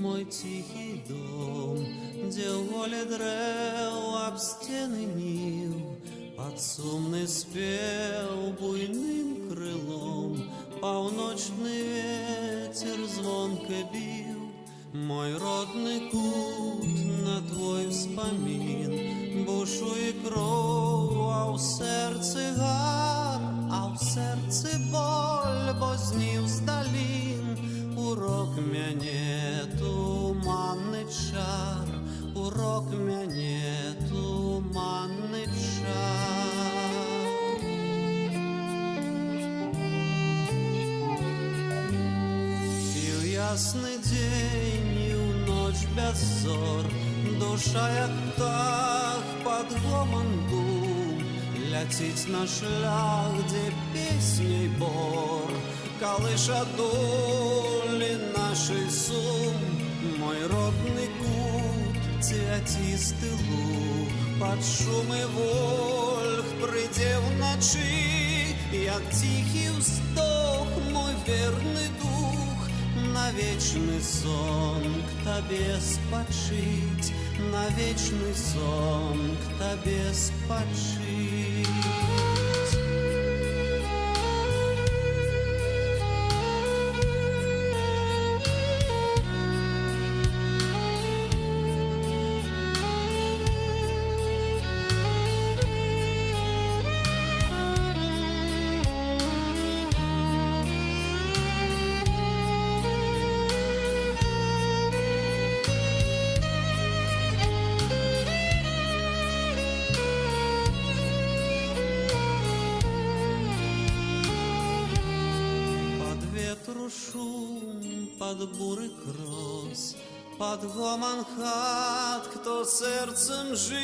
мой тихий дом, где ў волі дрэў аб сцены ніў, пад сумны спеў буйным крылом паўночны ветер звонка біў. Мой родны кут на твой успамін бушуе кроў, а ў сэрцы гар, а ў сэрцы боль, бо знів з далін урок мяне туманны чар, урок мяне туманны чар. І ў ясны дзень, і ў ноч без зор, душа як птах пад гоман бум ляціць на шлях, дзе песняй бор калыша долі нашай сум. Мой родны кут, цвяцісты луг, пад шумы вольх прыйдзе ўначы, як ціхі ўздох мой верны дух, на вечны сон к табе спачыць, на вечны сон к табе спачыць. Шум, под бурый крос, под гомон хат, кто сердцем жив.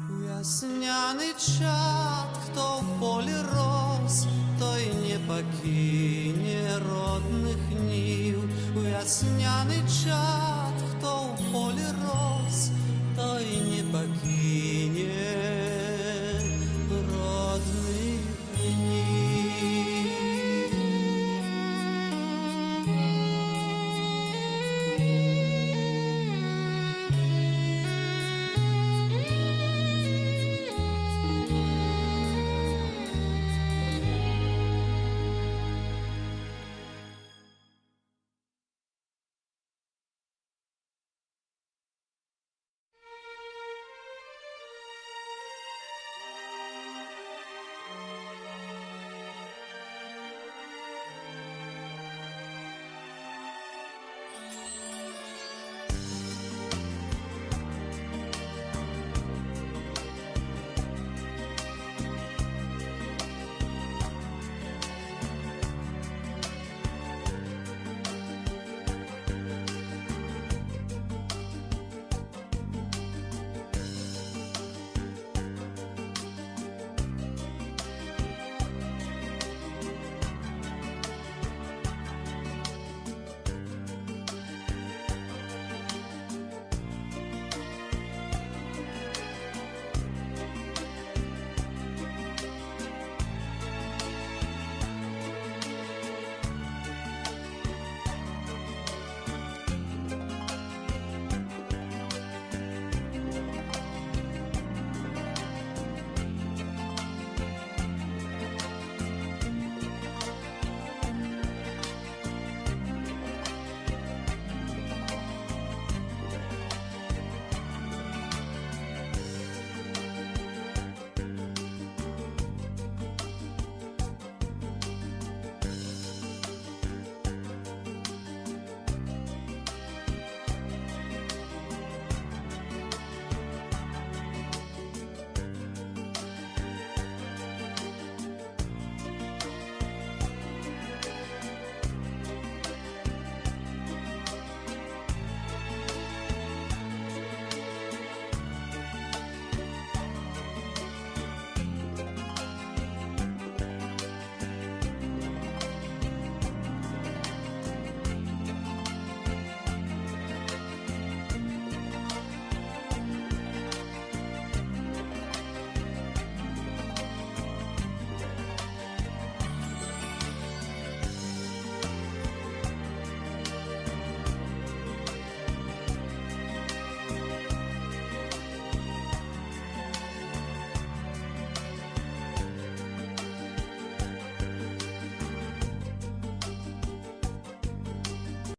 Весняный чад, кто в поле рос, той не покине родных нив. Весняный чад, кто в поле рос,